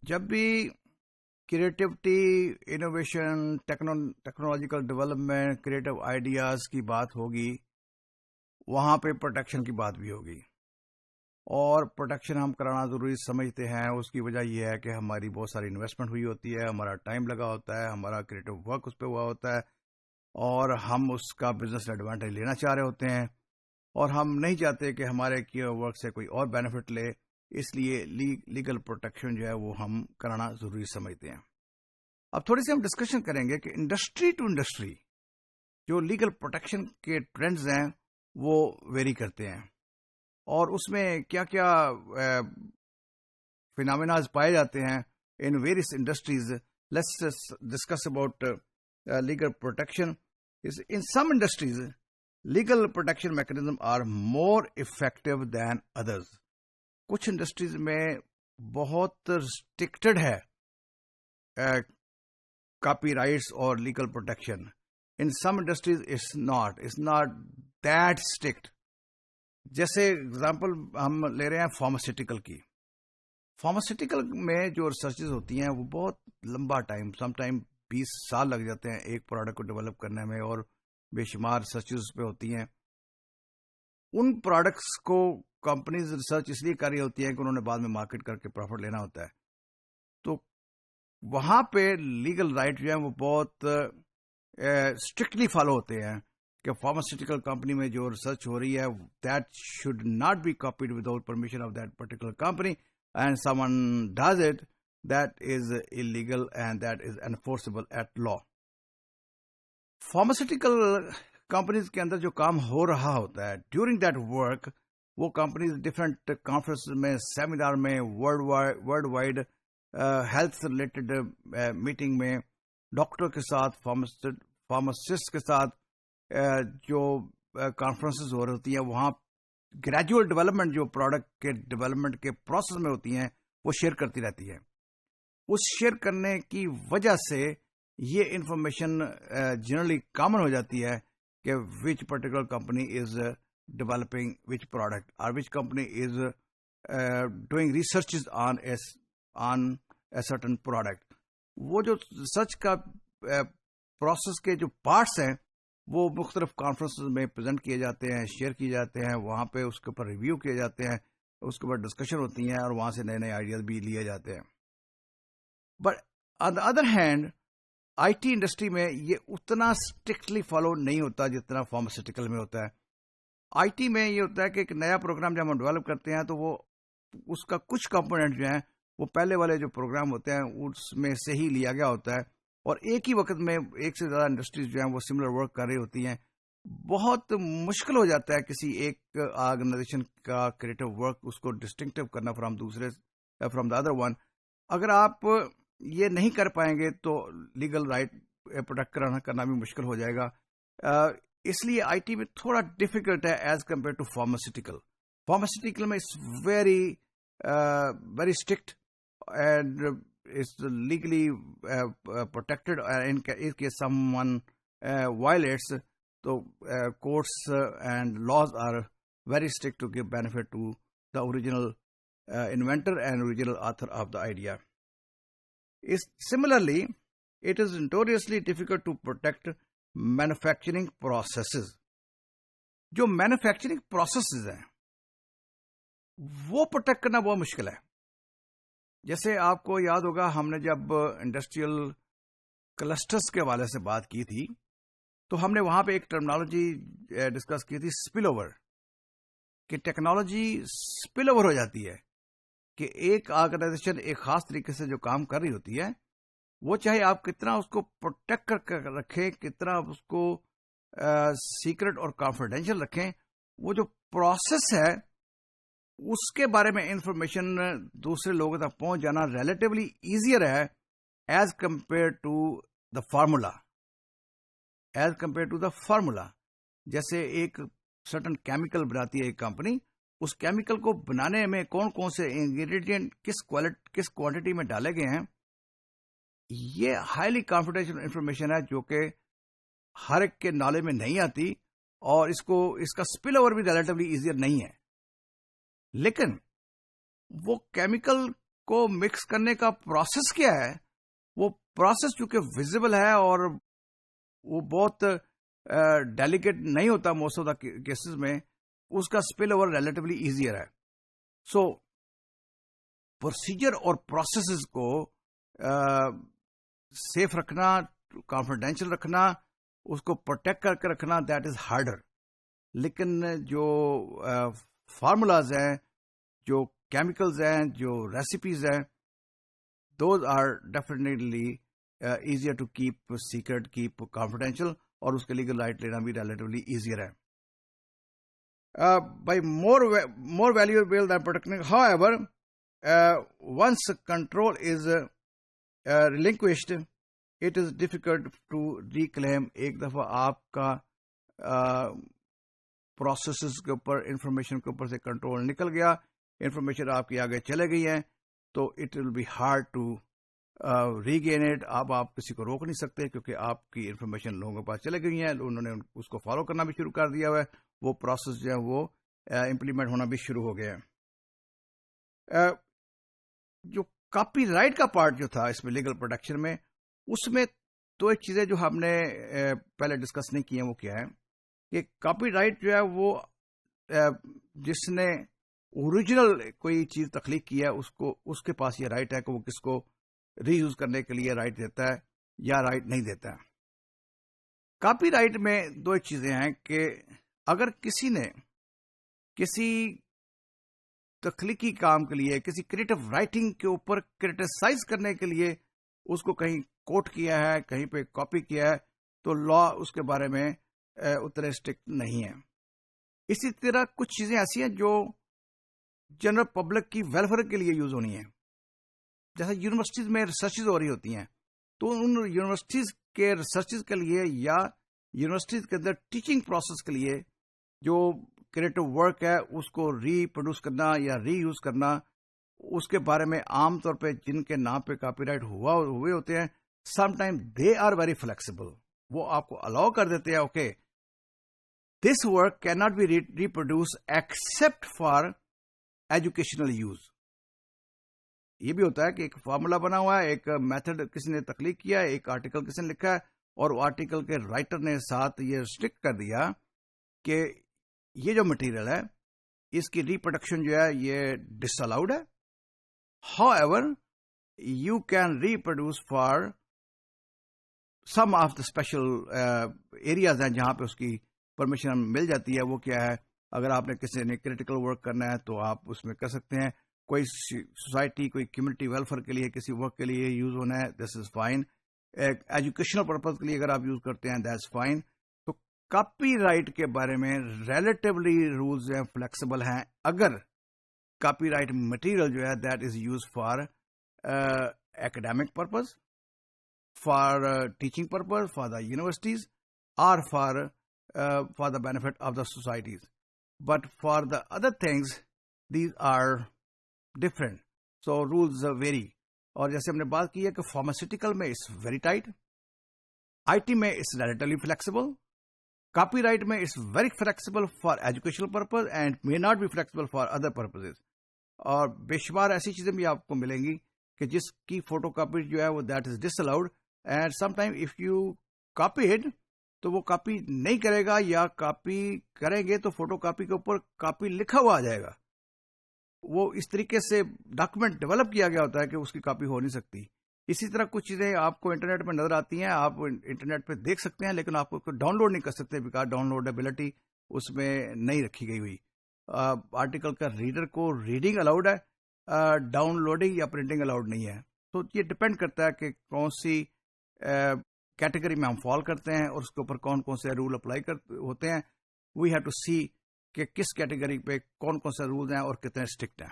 جب بھی creativity, innovation, technological development, creative ideas کی بات ہوگی، وہاں پہ پروٹیکشن کی بات بھی ہوگی. اور پروٹیکشن ہم کرانا ضروری سمجھتے ہیں. اس کی وجہ یہ ہے کہ ہماری بہت ساری انویسٹمنٹ ہوئی ہوتی ہے، ہمارا ٹائم لگا ہوتا ہے، ہمارا کریٹو ورک اس پہ ہوا ہوتا ہے، اور ہم اس کا بزنس ایڈوانٹیج لینا چاہ رہے ہوتے ہیں، اور ہم نہیں چاہتے کہ ہمارے کیے ورک سے کوئی اور بینیفٹ لے. اس لیے لیگل پروٹیکشن جو ہے وہ ہم کرانا ضروری سمجھتے ہیں. اب تھوڑی سی ہم ڈسکشن کریں گے کہ انڈسٹری ٹو انڈسٹری جو لیگل پروٹیکشن کے ٹرینڈز ہیں وہ ویری کرتے ہیں، اور اس میں کیا کیا فینامیناز پائے جاتے ہیں in various industries. Let's discuss about legal protection. In some industries legal protection mechanism are more effective than others. کچھ انڈسٹریز میں بہت ریسٹرکٹڈ ہے کاپی رائٹس اور legal protection. In some industries it's not that strict. جیسے example ہم لے رہے ہیں فارماسیوٹیکل کی. فارماسیوٹیکل میں جو ریسرچز ہوتی ہیں وہ بہت لمبا ٹائم، سم ٹائم 20 سال لگ جاتے ہیں ایک پروڈکٹ کو ڈیولپ کرنے میں، اور بے شمار ریسرچز پہ ہوتی ہیں. ان پروڈکٹس کو کمپنیز ریسرچ اس لیے کر رہی ہوتی ہیں کہ انہوں نے بعد میں مارکیٹ کر کے پروفٹ لینا ہوتا ہے. تو وہاں پہ لیگل رائٹ جو ہیں وہ بہت اسٹرکٹلی فالو ہوتے ہیں کہ فارماسیوٹیکل کمپنی میں جو ریسرچ ہو رہی ہے that should not be copied without permission of that particular company, and someone does it that is illegal and that is enforceable at law. Pharmaceutical companies کے اندر جو کام ہو رہا ہوتا ہے ڈیورنگ دیٹ ورک، وہ کمپنیز ڈفرینٹ کانفرنس میں، سیمینار میں، worldwide health related meeting میں، ڈاکٹر کے ساتھ، فارماسسٹ کے ساتھ جو کانفرنسز ہو رہی ہوتی ہیں، وہاں گریجول ڈیولپمنٹ جو پروڈکٹ کے ڈیولپمنٹ کے پروسیس میں ہوتی ہیں وہ شیئر کرتی رہتی ہے. اس شیئر کرنے کی وجہ سے یہ انفارمیشن جنرلی کامن ہو جاتی ہے کہ which particular company is developing which product, اور which company is doing researches on a certain product. وہ جو ریسرچ کا پروسیس کے جو پارٹس ہیں وہ مختلف کانفرنس میں پریزنٹ کیے جاتے ہیں، شیئر کیے جاتے ہیں، وہاں پہ اس کے اوپر ریویو کیے جاتے ہیں، اس کے اوپر ڈسکشن ہوتی ہیں، اور وہاں سے نئے نئے آئیڈیاز بھی لیے جاتے ہیں. But on the other hand I T industry میں یہ اتنا اسٹرکٹلی فالو نہیں ہوتا جتنا فارماسیوٹیکل میں ہوتا ہے. آئی ٹی میں یہ ہوتا ہے کہ ایک نیا پروگرام جب ہم ڈیولپ کرتے ہیں تو وہ اس کا کچھ کمپوننٹ جو ہیں وہ پہلے والے جو پروگرام ہوتے ہیں اس میں سے ہی لیا گیا ہوتا ہے، اور ایک ہی وقت میں ایک سے زیادہ انڈسٹریز جو ہیں وہ سملر ورک کر رہی ہوتی ہیں. بہت مشکل ہو جاتا ہے کسی ایک آرگنائزیشن کا کریٹو ورک اس کو ڈسٹنکٹیو کرنا فرام دا ادر ون. اگر آپ یہ نہیں کر پائیں گے تو لیگل رائٹ پروٹیکٹ کرنا بھی مشکل ہو جائے گا. اس لیے آئی ٹی میں تھوڑا ڈیفیکلٹ ہے as compare to pharmaceutical. Pharmaceutical میں it's very strict and is legally protected in case someone violates. So courts and laws are very strict to give benefit to the original inventor and original author of the idea. Similarly, it is notoriously difficult to protect manufacturing processes. جو manufacturing processes ہیں وہ protect کرنا بہت مشکل ہے. جیسے آپ کو یاد ہوگا ہم نے جب انڈسٹریل کلسٹرز کے حوالے سے بات کی تھی تو ہم نے وہاں پہ ایک ٹرمنالوجی ڈسکس کی تھی، اسپل اوور. کہ ٹیکنالوجی اسپل اوور ہو جاتی ہے کہ ایک آرگنائزیشن ایک خاص طریقے سے جو کام کر رہی ہوتی ہے وہ چاہے آپ کتنا اس کو پروٹیکٹ کر کے رکھیں، کتنا اس کو سیکرٹ اور کانفیڈینشیل رکھیں، وہ جو پروسیس ہے اس کے بارے میں انفارمیشن دوسرے لوگوں تک پہنچ جانا ریلیٹیولی ایزیئر ہے as compare to the formula. جیسے ایک سرٹن کیمیکل بناتی ہے ایک کمپنی، اس کیمیکل کو بنانے میں کون کون سے انگریڈینٹ کس کوانٹٹی میں ڈالے گئے ہیں، یہ ہائیلی کانفیڈینشیل انفارمیشن ہے جو کہ ہر ایک کے نالج میں نہیں آتی، اور اس کا اسپل اوور بھی ریلیٹیولی ایزیئر نہیں ہے. لیکن وہ کیمیکل کو مکس کرنے کا پروسیس کیا ہے، وہ پروسیس چونکہ ویزیبل ہے اور وہ بہت ڈیلیکیٹ نہیں ہوتا موسٹ آف دا کیسز میں، اس کا اسپل اوور ریلیٹیولی ایزیئر ہے. سو پروسیجر اور پروسیسز کو سیف رکھنا، کانفیڈینشیل رکھنا، اس کو پروٹیکٹ کر کے رکھنا، دیٹ از ہارڈر. لیکن جو فارمولاز ہیں، جو کیمیکلز ہیں، جو ریسیپیز ہیں، those are definitely easier to keep secret, keep confidential, اور اس کے لیگل رائٹ لینا بھی ریلیٹیولی ایزیئر ہے. By more valuable than protecting. However, once control is relinquished, it is difficult to reclaim. ایک دفعہ آپ کا پروسیسز کے اوپر، انفارمیشن کے اوپر سے کنٹرول نکل گیا، انفارمیشن آپ کی آگے چلے گئی ہے، تو it will be hard to regain it. آپ کسی کو روک نہیں سکتے کیونکہ آپ کی انفارمیشن لوگوں کے پاس چلے گئی ہیں، انہوں نے اس کو فالو کرنا بھی شروع کر دیا ہوا ہے، وہ پروسیس جو ہے وہ امپلیمنٹ ہونا بھی شروع ہو گیا ہے. جو کاپی رائٹ کا پارٹ جو تھا اس میں لیگل پروٹیکشن میں، اس میں دو ایک چیزیں جو ہم نے پہلے ڈسکس نہیں کی ہیں، وہ کیا ہے کہ کاپی رائٹ جو ہے وہ جس نے اوریجنل کوئی چیز تخلیق کی ہے اس کے پاس یہ رائٹ ہے کہ وہ کس کو ری یوز کرنے کے لیے رائٹ دیتا ہے یا رائٹ نہیں دیتا ہے. کاپی رائٹ میں دو ایک چیزیں ہیں کہ اگر کسی نے کسی تخلیقی کام کے لیے، کسی کریٹو رائٹنگ کے اوپر کریٹیسائز کرنے کے لیے اس کو کہیں کوٹ کیا ہے، کہیں پہ کاپی کیا ہے، تو لا اس کے بارے میں اتنے اسٹرکٹ نہیں ہے. اسی طرح کچھ چیزیں ایسی ہیں جو جنرل پبلک کی ویلفیئر کے لیے یوز ہونی ہیں. جیسے یونیورسٹیز میں ریسرچز ہو رہی ہوتی ہیں، تو ان یونیورسٹیز کے ریسرچز کے لیے یا یونیورسٹیز کے اندر ٹیچنگ پروسیس کے لیے جو کریٹو ورک ہے اس کو ری پروڈیوس کرنا یا ری یوز کرنا، اس کے بارے میں عام طور پہ جن کے نام پہ کاپی رائٹ ہوئے ہوتے ہیں، some time they are very flexible. وہ آپ کو الاؤ کر دیتے ہیں، okay this work can not be reproduce except for educational use. یہ بھی ہوتا ہے کہ ایک فارمولا بنا ہوا ہے، ایک میتھڈ کسی نے تخلیق کیا ہے، ایک آرٹیکل کسی نے لکھا ہے، اور وہ آرٹیکل کے رائٹر نے ساتھ یہ ریسٹرکٹ کر دیا کہ یہ جو مٹیریل ہے اس کی ریپروڈکشن جو ہے یہ ڈس الاؤڈ ہے. How ever you can reproduce for some of the special areas ہیں جہاں پہ اس کی پرمیشن مل جاتی ہے. وہ کیا ہے، اگر آپ نے کسی نے کریٹیکل ورک کرنا ہے تو آپ اس میں کر سکتے ہیں. کوئی سوسائٹی، کوئی کمیونٹی ویلفیئر کے لیے کسی ورک کے لیے یوز ہونا ہے، دس از فائن. ایک ایجوکیشنل پرپز کے لیے اگر آپ یوز کرتے ہیں، دیٹس فائن. تو کاپی رائٹ کے بارے میں ریلیٹیولی رولز ہیں، فلیکسیبل ہیں. اگر کاپی رائٹ مٹیریل جو ہے that is use for academic purpose, for teaching purpose, for the universities, اور for the benefit of the societies. But for the other things these are different. So rules vary. اور جیسے ہم نے بات کی ہے کہ فارماسیوٹیکل میں it's very tight, I T میں it's relatively flexible, copyright میں it's very flexible for educational purpose and may not be flexible for other purposes. اور بے شمار ایسی چیزیں بھی آپ کو ملیں گی کہ جس کی فوٹو کاپی جو ہے وہ that is disallowed, and some time if you copy it تو وہ کاپی نہیں کرے گا، یا کاپی کریں گے تو فوٹو کاپی کے اوپر کاپی لکھا ہوا آ جائے گا. وہ اس طریقے سے ڈاکومنٹ ڈیولپ کیا گیا ہوتا ہے کہ اس کی کاپی ہو نہیں سکتی. اسی طرح کچھ چیزیں آپ کو انٹرنیٹ پہ نظر آتی ہیں، آپ انٹرنیٹ پہ دیکھ سکتے ہیں، لیکن آپ کو ڈاؤن لوڈ نہیں کر سکتے بیکاز ڈاؤن لوڈیبلٹی اس میں نہیں رکھی گئی ہوئی. آرٹیکل کا ریڈر کو ریڈنگ الاؤڈ ہے، ڈاؤن لوڈنگ یا پرنٹنگ الاؤڈ نہیں ہے. تو یہ ڈپینڈ کرتا ہے کہ کون سی کیٹیگری میں ہم فال کرتے ہیں اور اس کے اوپر کون کون سے رول اپلائی ہوتے ہیں. وی ہیو ٹو سی کہ کس کیٹیگری پہ کون کون سے رولز ہیں اور کتنے اسٹرکٹ ہیں.